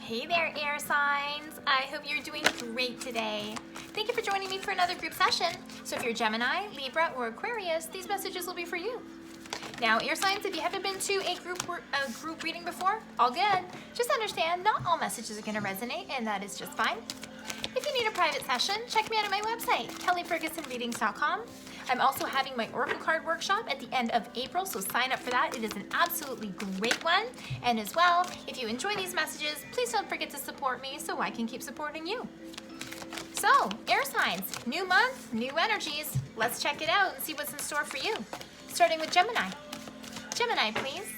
Hey there, air signs. I hope you're doing great today. Thank you for joining me for another group session. So if you're Gemini, Libra, or Aquarius, these messages will be for you. Now, air signs, if you haven't been to a group reading before, all good. Just understand, not all messages are going to resonate, and that is just fine. If you need a private session, check me out at my website, kellyfergusonreadings.com. I'm also having my Oracle card workshop at the end of April, so sign up for that. It is an absolutely great one. And as well, if you enjoy these messages, please don't forget to support me so I can keep supporting you. So, air signs, new month, new energies. Let's check it out and see what's in store for you. Starting with Gemini. Gemini, please.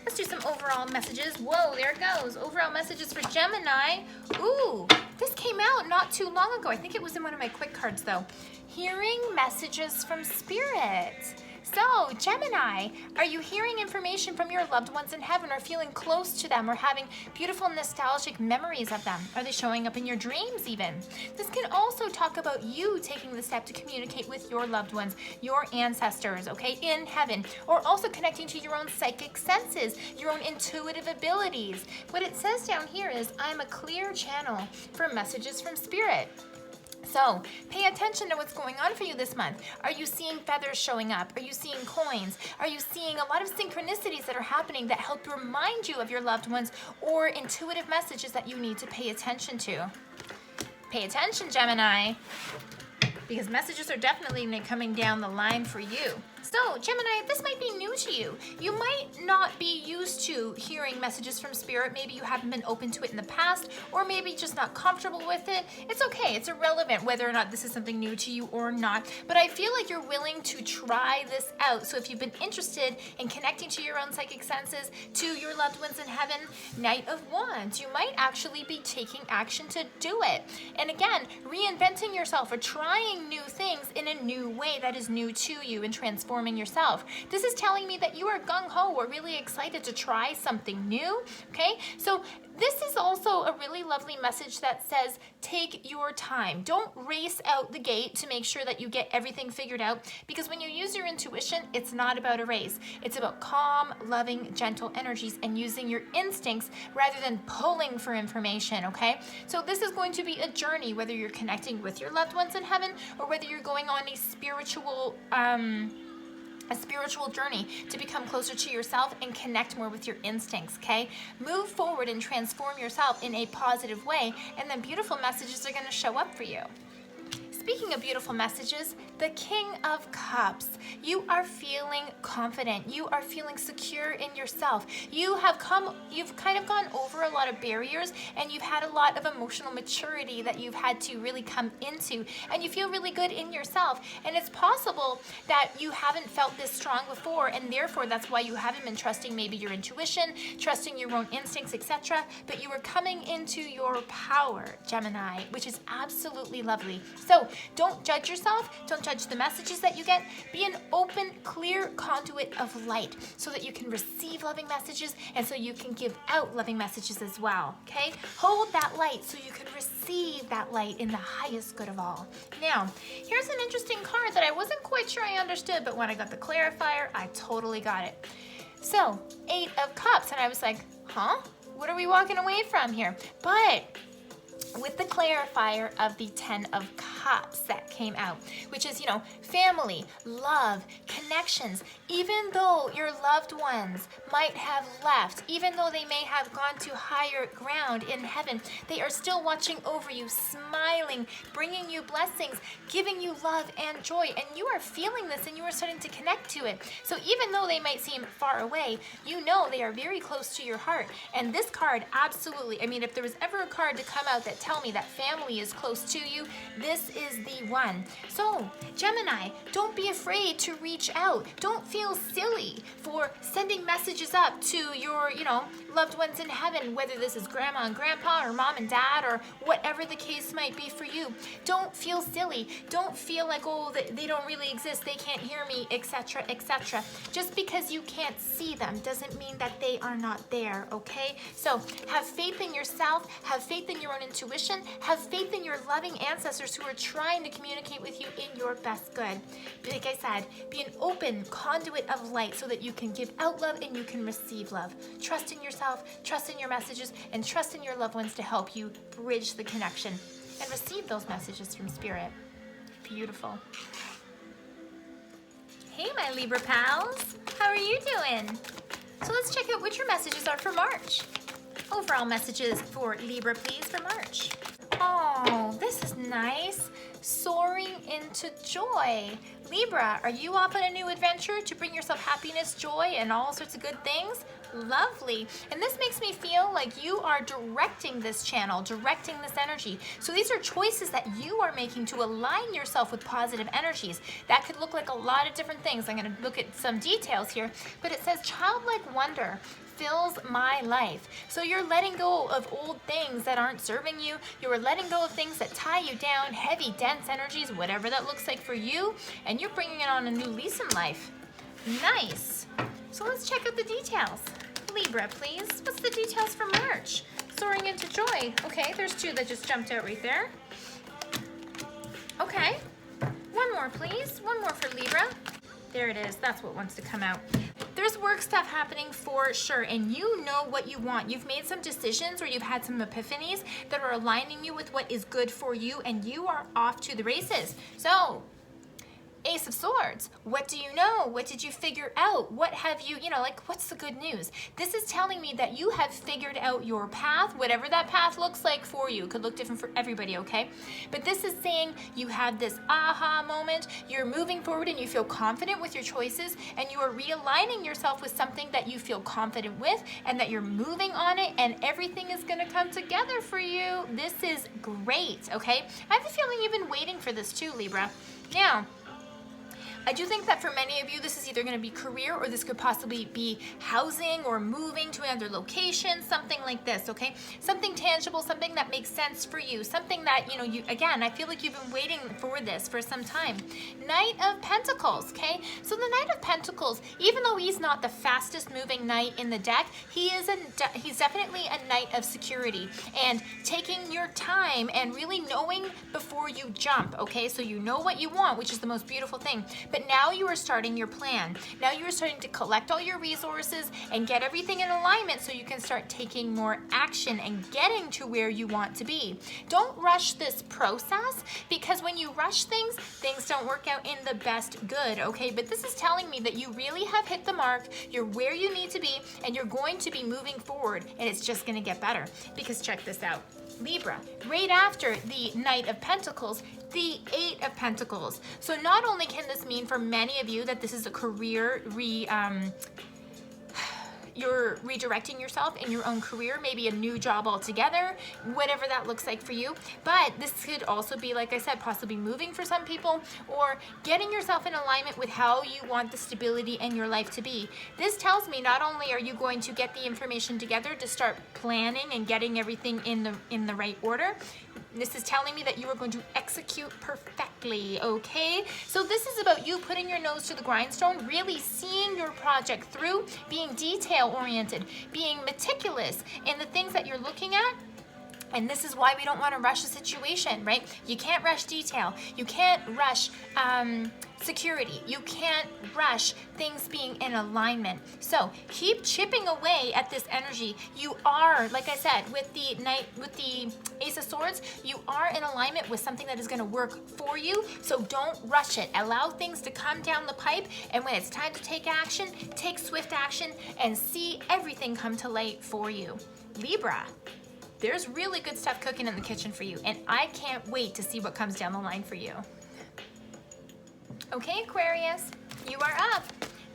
Let's do some overall messages. Whoa, there it goes. Overall messages for Gemini. Ooh, this came out not too long ago. I think it was in one of my quick cards though. Hearing messages from Spirit. So, Gemini, are you hearing information from your loved ones in heaven or feeling close to them or having beautiful nostalgic memories of them? Are they showing up in your dreams even? This can also talk about you taking the step to communicate with your loved ones, your ancestors, okay, in heaven, or also connecting to your own psychic senses, your own intuitive abilities. What it says down here is, I'm a clear channel for messages from Spirit. So pay attention to what's going on for you this month. Are you seeing feathers showing up? Are you seeing coins? Are you seeing a lot of synchronicities that are happening that help remind you of your loved ones or intuitive messages that you need to pay attention to? Pay attention, Gemini, because messages are definitely coming down the line for you. So, Gemini, this might be new to you. You might not be used to hearing messages from Spirit. Maybe you haven't been open to it in the past, or maybe just not comfortable with it. It's okay. It's irrelevant whether or not this is something new to you or not. But I feel like you're willing to try this out. So if you've been interested in connecting to your own psychic senses, to your loved ones in heaven, Knight of Wands, you might actually be taking action to do it. And again, reinventing yourself or trying new things in a new way that is new to you and transforming yourself. This is telling me that you are gung-ho or really excited to try something new, okay? So this is also a really lovely message that says, take your time. Don't race out the gate to make sure that you get everything figured out, because when you use your intuition, it's not about a race. It's about calm, loving, gentle energies and using your instincts rather than pulling for information, okay? So this is going to be a journey, whether you're connecting with your loved ones in heaven or whether you're going on a spiritual journey to become closer to yourself and connect more with your instincts, okay? Move forward and transform yourself in a positive way, and then beautiful messages are going to show up for you. Speaking of beautiful messages, the King of Cups. You are feeling confident. You are feeling secure in yourself. You've kind of gone over a lot of barriers, and you've had a lot of emotional maturity that you've had to really come into, and you feel really good in yourself. And it's possible that you haven't felt this strong before, and therefore that's why you haven't been trusting maybe your intuition, trusting your own instincts, etc. But you are coming into your power, Gemini, which is absolutely lovely. So don't judge yourself. Don't judge the messages that you get. Be an open, clear conduit of light so that you can receive loving messages and so you can give out loving messages as well, okay? Hold that light so you can receive that light in the highest good of all. Now, here's an interesting card that I wasn't quite sure I understood, but when I got the clarifier, I totally got it. So, 8 of Cups, and I was like, huh? What are we walking away from here? But with the clarifier of the 10 of Cups that came out, which is, family, love, connections. Even though your loved ones might have left, even though they may have gone to higher ground in heaven, they are still watching over you, smiling, bringing you blessings, giving you love and joy, and you are feeling this and you are starting to connect to it. So even though they might seem far away, you know they are very close to your heart. And this card, absolutely, if there was ever a card to come out that tell me that family is close to you, this is the one. So, Gemini, don't be afraid to reach out. Don't feel silly for sending messages up to your, loved ones in heaven, whether this is grandma and grandpa or mom and dad or whatever the case might be for you. Don't feel silly. Don't feel like, oh, they don't really exist, they can't hear me, etc., etc. Just because you can't see them doesn't mean that they are not there, okay? So have faith in yourself, have faith in your own intuition, have faith in your loving ancestors who are trying to communicate with you in your best good. Like I said, be an open conduit of light so that you can give out love and you can receive love. Trust in yourself, trust in your messages, and trust in your loved ones to help you bridge the connection and receive those messages from Spirit. Beautiful. Hey, my Libra pals. How are you doing? So let's check out what your messages are for March. Overall messages for Libra, please, for March. Oh, this is nice. Soaring into joy. Libra, are you off on a new adventure to bring yourself happiness, joy, and all sorts of good things? Lovely. And this makes me feel like you are directing this channel, directing this energy. So these are choices that you are making to align yourself with positive energies. That could look like a lot of different things. I'm going to look at some details here, but it says childlike wonder fills my life. So you're letting go of old things that aren't serving you. You're letting go of things that tie you down, heavy, dense energies, whatever that looks like for you, and you're bringing it on a new lease in life. Nice. So let's check out the details. Libra, please. What's the details for March? Soaring into joy. Okay, there's two that just jumped out right there. Okay. One more, please. One more for Libra. There it is. That's what wants to come out. There's work stuff happening for sure, and you know what you want. You've made some decisions or you've had some epiphanies that are aligning you with what is good for you, and you are off to the races. So, Ace of Swords, what do you know? What did you figure out? What have you, what's the good news? This is telling me that you have figured out your path, whatever that path looks like for you. It could look different for everybody, okay? But this is saying you had this aha moment, you're moving forward and you feel confident with your choices, and you are realigning yourself with something that you feel confident with, and that you're moving on it, and everything is gonna come together for you. This is great, okay? I have a feeling you've been waiting for this too, Libra. Now, I do think that for many of you, this is either going to be career, or this could possibly be housing or moving to another location, something like this, okay? Something tangible, something that makes sense for you, something that, again, I feel like you've been waiting for this for some time. Knight of Pentacles, okay? So the Knight of Pentacles, even though he's not the fastest moving knight in the deck, he's definitely a knight of security and taking your time and really knowing before you jump, okay? So you know what you want, which is the most beautiful thing. But now you are starting your plan. Now you are starting to collect all your resources and get everything in alignment so you can start taking more action and getting to where you want to be. Don't rush this process, because when you rush things, things don't work out in the best good, okay? But this is telling me that you really have hit the mark, you're where you need to be, and you're going to be moving forward, and it's just gonna get better. Because check this out. Libra, right after the Knight of Pentacles, the Eight of Pentacles. So not only can this mean for many of you that this is a career you're redirecting yourself in your own career, maybe a new job altogether, whatever that looks like for you. But this could also be, like I said, possibly moving for some people, or getting yourself in alignment with how you want the stability in your life to be. This tells me not only are you going to get the information together to start planning and getting everything in the right order, this is telling me that you are going to execute perfectly, okay? So this is about you putting your nose to the grindstone, really seeing your project through, being detail-oriented, being meticulous in the things that you're looking at. And this is why we don't want to rush a situation, right? You can't rush detail. You can't rush security. You can't rush things being in alignment. So keep chipping away at this energy. You are, like I said, with the Ace of Swords, you are in alignment with something that is going to work for you. So don't rush it. Allow things to come down the pipe. And when it's time to take action, take swift action and see everything come to light for you. Libra, there's really good stuff cooking in the kitchen for you, and I can't wait to see what comes down the line for you. Okay, Aquarius, you are up.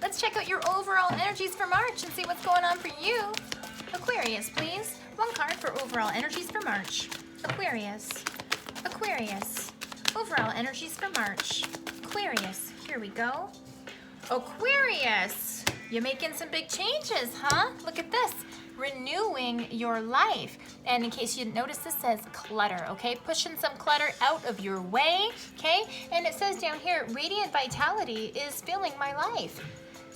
Let's check out your overall energies for March and see what's going on for you. Aquarius, please. One card for overall energies for March. Aquarius. Aquarius. Overall energies for March. Aquarius. Here we go. Aquarius. You're making some big changes, huh? Look at this. Renewing your life. And in case you didn't notice, this says clutter, okay? Pushing some clutter out of your way, okay? And it says down here, radiant vitality is filling my life.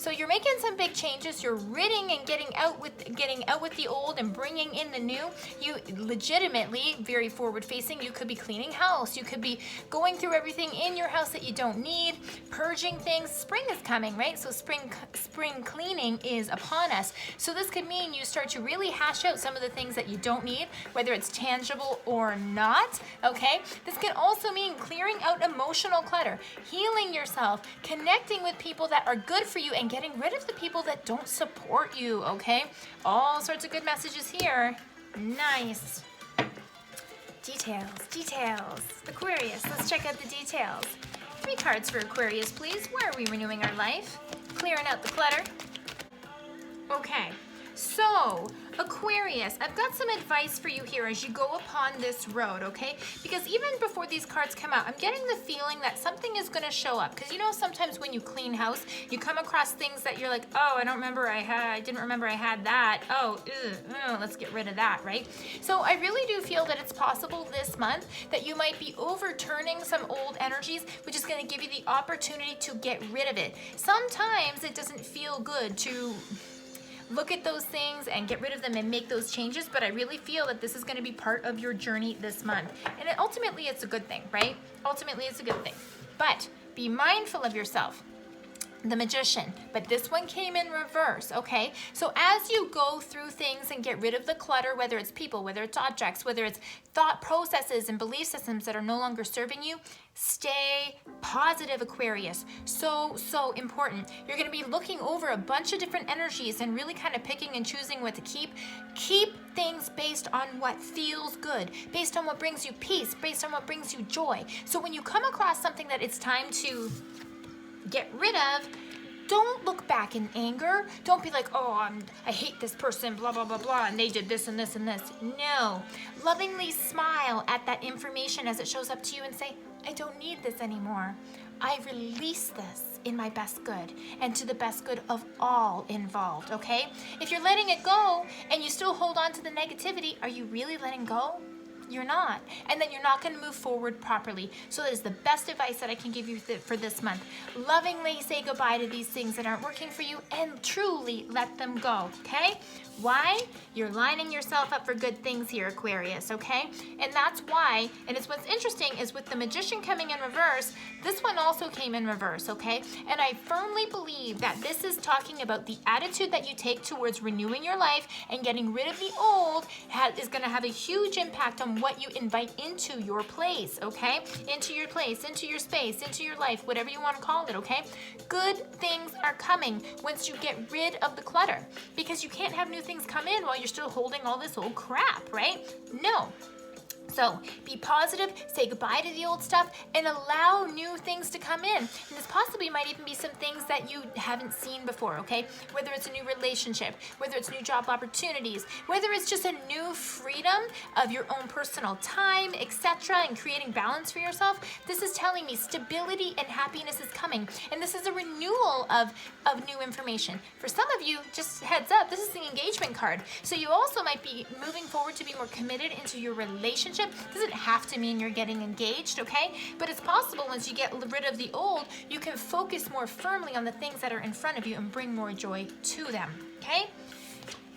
So you're making some big changes. You're ridding and getting out with the old and bringing in the new. You legitimately very forward facing. You could be cleaning house. You could be going through everything in your house that you don't need, purging things. Spring is coming, right? So spring cleaning is upon us. So this could mean you start to really hash out some of the things that you don't need, whether it's tangible or not, okay? This can also mean clearing out emotional clutter, healing yourself, connecting with people that are good for you, and getting rid of the people that don't support you, okay? All sorts of good messages here. Nice. Details. Aquarius, let's check out the details. 3 cards for Aquarius, please. Where are we renewing our life? Clearing out the clutter. Okay, so Aquarius, I've got some advice for you here as you go upon this road, okay? Because even before these cards come out, I'm getting the feeling that something is going to show up. Because you know, sometimes when you clean house, you come across things that you're like, oh, I didn't remember I had that. Oh, let's get rid of that, right? So I really do feel that it's possible this month that you might be overturning some old energies, which is going to give you the opportunity to get rid of it. Sometimes it doesn't feel good to look at those things and get rid of them and make those changes, but I really feel that this is going to be part of your journey this month. And ultimately, it's a good thing, right? Ultimately, it's a good thing. But be mindful of yourself. The Magician, but this one came in reverse, okay? So as you go through things and get rid of the clutter, whether it's people, whether it's objects, whether it's thought processes and belief systems that are no longer serving you, stay positive, Aquarius. So important. You're going to be looking over a bunch of different energies and really kind of picking and choosing what to keep. Keep things based on what feels good, based on what brings you peace, based on what brings you joy. So when you come across something that it's time to get rid of, don't look back in anger. Don't be like, oh, I hate this person, blah, blah, blah, blah, and they did this and this and this. No. Lovingly smile at that information as it shows up to you and say, I don't need this anymore. I release this in my best good and to the best good of all involved, okay? If you're letting it go and you still hold on to the negativity, are you really letting go? You're not. And then you're not going to move forward properly. So that is the best advice that I can give you for this month. Lovingly say goodbye to these things that aren't working for you and truly let them go, okay? Why? You're lining yourself up for good things here, Aquarius, okay? And that's why, and it's what's interesting is with the Magician coming in reverse, this one also came in reverse, okay? And I firmly believe that this is talking about the attitude that you take towards renewing your life and getting rid of the old is going to have a huge impact on what you invite into your place, okay? Into your place, into your space, into your life, whatever you want to call it, okay? Good things are coming once you get rid of the clutter, because you can't have new things come in while you're still holding all this old crap, right? No. So be positive, say goodbye to the old stuff, and allow new things to come in. And this possibly might even be some things that you haven't seen before, okay? Whether it's a new relationship, whether it's new job opportunities, whether it's just a new freedom of your own personal time, etc., and creating balance for yourself. This is telling me stability and happiness is coming. And this is a renewal of new information. For some of you, just heads up, this is the engagement card. So you also might be moving forward to be more committed into your relationship. Doesn't have to mean you're getting engaged, okay? But it's possible once you get rid of the old, you can focus more firmly on the things that are in front of you and bring more joy to them, okay?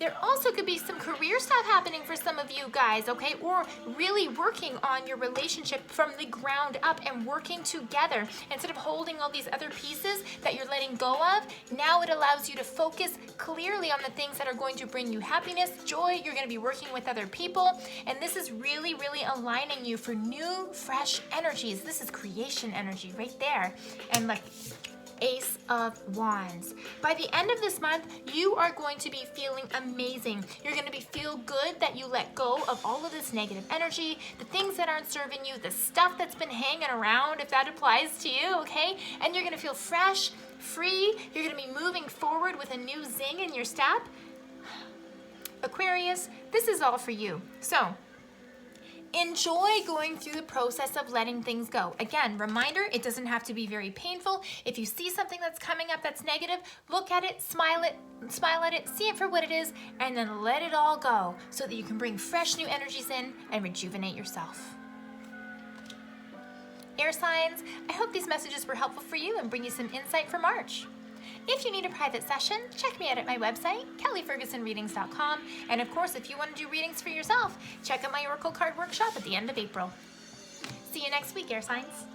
There also could be some career stuff happening for some of you guys, okay? Or really working on your relationship from the ground up and working together. Instead of holding all these other pieces that you're letting go of, now it allows you to focus clearly on the things that are going to bring you happiness, joy. You're going to be working with other people. And this is really, really aligning you for new, fresh energies. This is creation energy right there. And like Ace of Wands. By the end of this month, you are going to be feeling amazing. You're going to feel good that you let go of all of this negative energy, the things that aren't serving you, the stuff that's been hanging around, if that applies to you, okay? And you're going to feel fresh, free. You're going to be moving forward with a new zing in your step. Aquarius, this is all for you. So, enjoy going through the process of letting things go. Again, reminder, it doesn't have to be very painful. If you see something that's coming up that's negative, look at it, smile at it, see it for what it is, and then let it all go so that you can bring fresh new energies in and rejuvenate yourself. Air signs, I hope these messages were helpful for you and bring you some insight for March. If you need a private session, check me out at my website, kellyfergusonreadings.com. And of course, if you want to do readings for yourself, check out my Oracle card workshop at the end of April. See you next week, air signs.